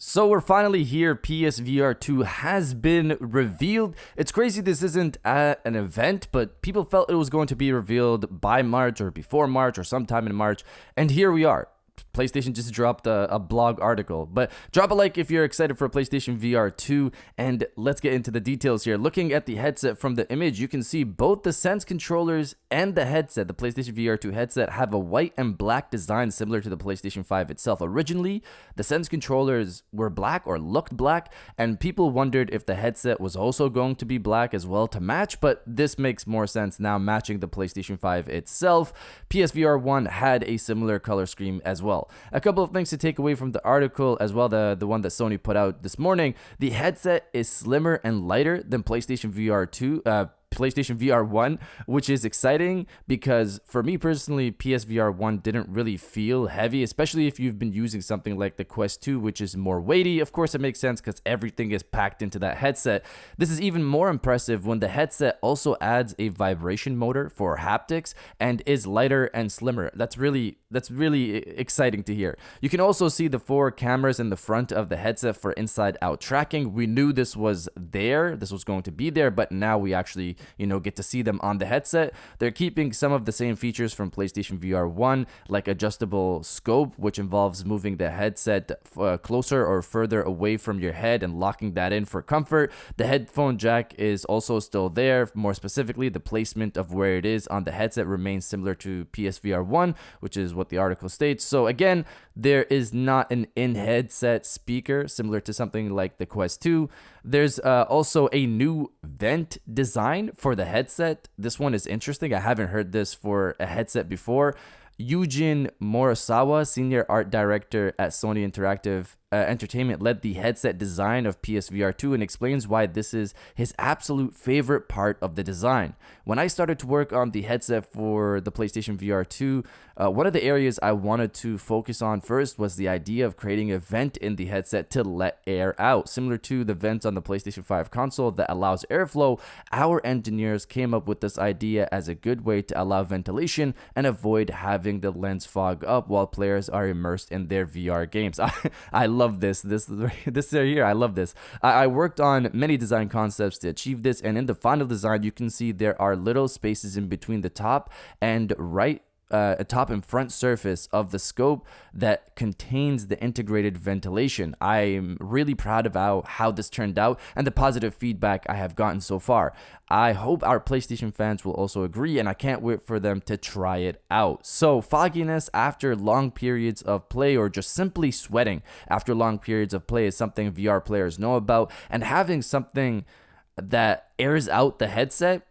So we're finally here. PSVR 2 has been revealed. It's crazy this isn't at an event, but people felt it was going to be revealed by March or before March or sometime in March. And here we are. PlayStation just dropped a blog article. But drop a like if you're excited for PlayStation VR 2, and let's get into the details here. Looking at the headset from the image, you can see both the Sense controllers and the headset, the PlayStation VR 2 headset, have a white and black design similar to the PlayStation 5 itself. Originally, the Sense controllers were black or looked black, and people wondered if the headset was also going to be black as well to match, but this makes more sense now matching the PlayStation 5 itself. PSVR 1 had a similar color scheme as well. A couple of things to take away from the article as well, the one that Sony put out this morning. The headset is slimmer and lighter than PlayStation VR 2, PlayStation VR 1, which is exciting because for me personally, PSVR 1 didn't really feel heavy, especially if you've been using something like the Quest 2, which is more weighty. Of course, it makes sense because everything is packed into that headset. This is even more impressive when the headset also adds a vibration motor for haptics and is lighter and slimmer. That's really exciting to hear. You can also see the 4 cameras in the front of the headset for inside-out tracking. We knew this was going to be there, but now we actually get to see them on the headset. They're keeping some of the same features from PlayStation VR 1, like adjustable scope, which involves moving the headset closer or further away from your head and locking that in for comfort. The headphone jack is also still there. More specifically, the placement of where it is on the headset remains similar to PSVR 1, which is what the article states. So again, there is not an in-headset speaker similar to something like the Quest 2. There's also a new vent design for the headset. This one is interesting. I haven't heard this for a headset before. Yujin Morisawa, senior art director at Sony Interactive Entertainment, led the headset design of PSVR 2 and explains why this is his absolute favorite part of the design. When I started to work on the headset for the PlayStation VR 2, one of the areas I wanted to focus on first was the idea of creating a vent in the headset to let air out. Similar to the vents on the PlayStation 5 console that allows airflow, our engineers came up with this idea as a good way to allow ventilation and avoid having the lens fog up while players are immersed in their VR games. I love this right here. I love this. I worked on many design concepts to achieve this, and in the final design, you can see there are little spaces in between the top and top and front surface of the scope that contains the integrated ventilation. I'm really proud of how this turned out and the positive feedback I have gotten so far. I hope our PlayStation fans will also agree, and I can't wait for them to try it out. So, fogginess after long periods of play, or just simply sweating after long periods of play, is something VR players know about, and having something that airs out the headset,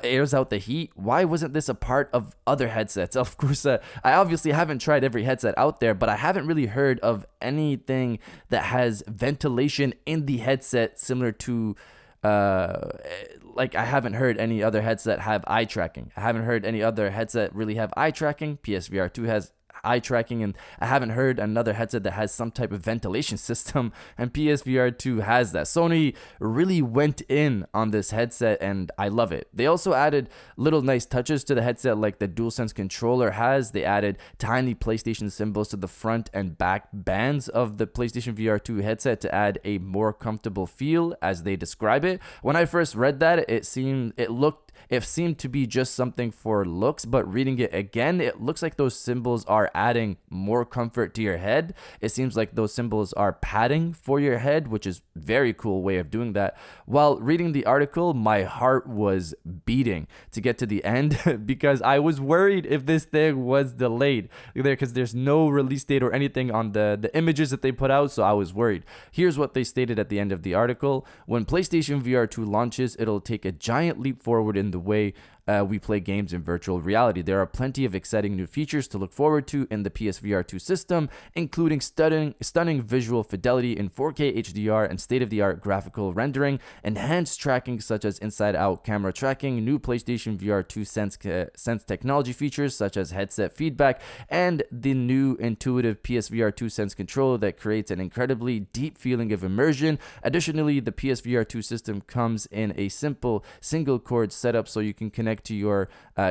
airs out the heat. Why wasn't this a part of other headsets? Of course, I obviously haven't tried every headset out there, but I haven't really heard of anything that has ventilation in the headset similar to I haven't heard any other headset have eye tracking. I haven't heard any other headset really have eye tracking. PSVR 2 has eye tracking, and I haven't heard another headset that has some type of ventilation system, and PSVR 2 has that. Sony really went in on this headset, and I love it. They also added little nice touches to the headset like the DualSense controller has. They added tiny PlayStation symbols to the front and back bands of the PlayStation VR 2 headset to add a more comfortable feel, as they describe it. When I first read that, it seemed to be just something for looks, but reading it again, it looks like those symbols are adding more comfort to your head. It seems like those symbols are padding for your head, which is a very cool way of doing that. While reading the article, my heart was beating to get to the end because I was worried if this thing was delayed because there's no release date or anything on the images that they put out, so I was worried. Here's what they stated at the end of the article. When PlayStation VR 2 launches, it'll take a giant leap forward in the way we play games in virtual reality. There are plenty of exciting new features to look forward to in the PSVR 2 system, including stunning visual fidelity in 4K HDR and state-of-the-art graphical rendering, enhanced tracking such as inside-out camera tracking, new PlayStation VR 2 Sense technology features such as headset feedback, and the new intuitive PSVR 2 Sense controller that creates an incredibly deep feeling of immersion. Additionally, the PSVR 2 system comes in a simple single-cord setup so you can connect connect to your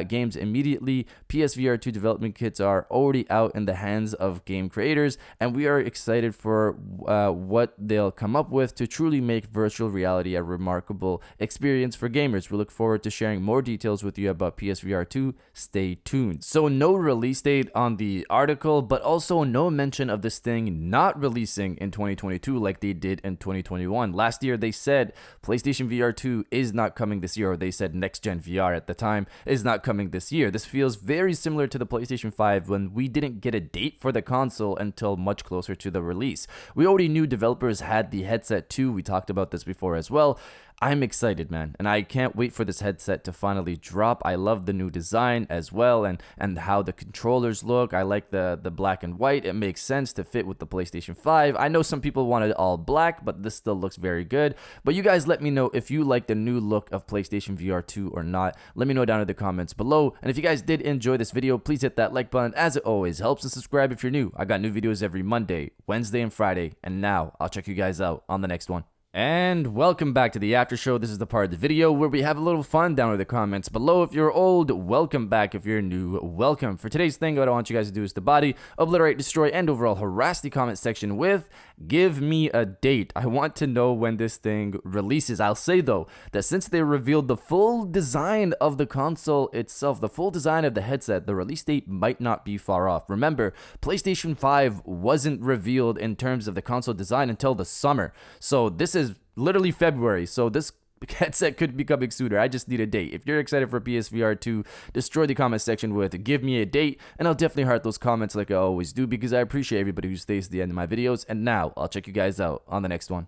games immediately. PSVR 2 development kits are already out in the hands of game creators, and we are excited for what they'll come up with to truly make virtual reality a remarkable experience for gamers. We look forward to sharing more details with you about PSVR 2. Stay tuned. So no release date on the article, but also no mention of this thing not releasing in 2022 like they did in 2021. Last year they said PlayStation VR 2 is not coming this year, or they said next gen VR at the time is not coming this year. This feels very similar to the PlayStation 5 when we didn't get a date for the console until much closer to the release. We already knew developers had the headset too. We talked about this before as well. I'm excited, man, and I can't wait for this headset to finally drop. I love the new design as well, and how the controllers look. I like the black and white. It makes sense to fit with the PlayStation 5. I know some people wanted all black, but this still looks very good. But you guys let me know if you like the new look of PlayStation VR 2 or not. Let me know down in the comments below. And if you guys did enjoy this video, please hit that like button, as it always helps, and subscribe if you're new. I got new videos every Monday, Wednesday, and Friday. And now I'll check you guys out on the next one. And welcome back to the after show. This is the part of the video where we have a little fun down in the comments below. If you're old, welcome back. If you're new, welcome. For today's thing, what I want you guys to do is to body, obliterate, destroy, and overall harass the comment section with "give me a date." I want to know when this thing releases. I'll say though that since they revealed the full design of the console itself, the full design of the headset, the release date might not be far off. Remember, PlayStation 5 wasn't revealed in terms of the console design until the summer. So this is literally February, so this headset could be coming sooner. I just need a date. If you're excited for PSVR 2, destroy the comment section with "give me a date," and I'll definitely heart those comments like I always do, because I appreciate everybody who stays to the end of my videos. And now I'll check you guys out on the next one.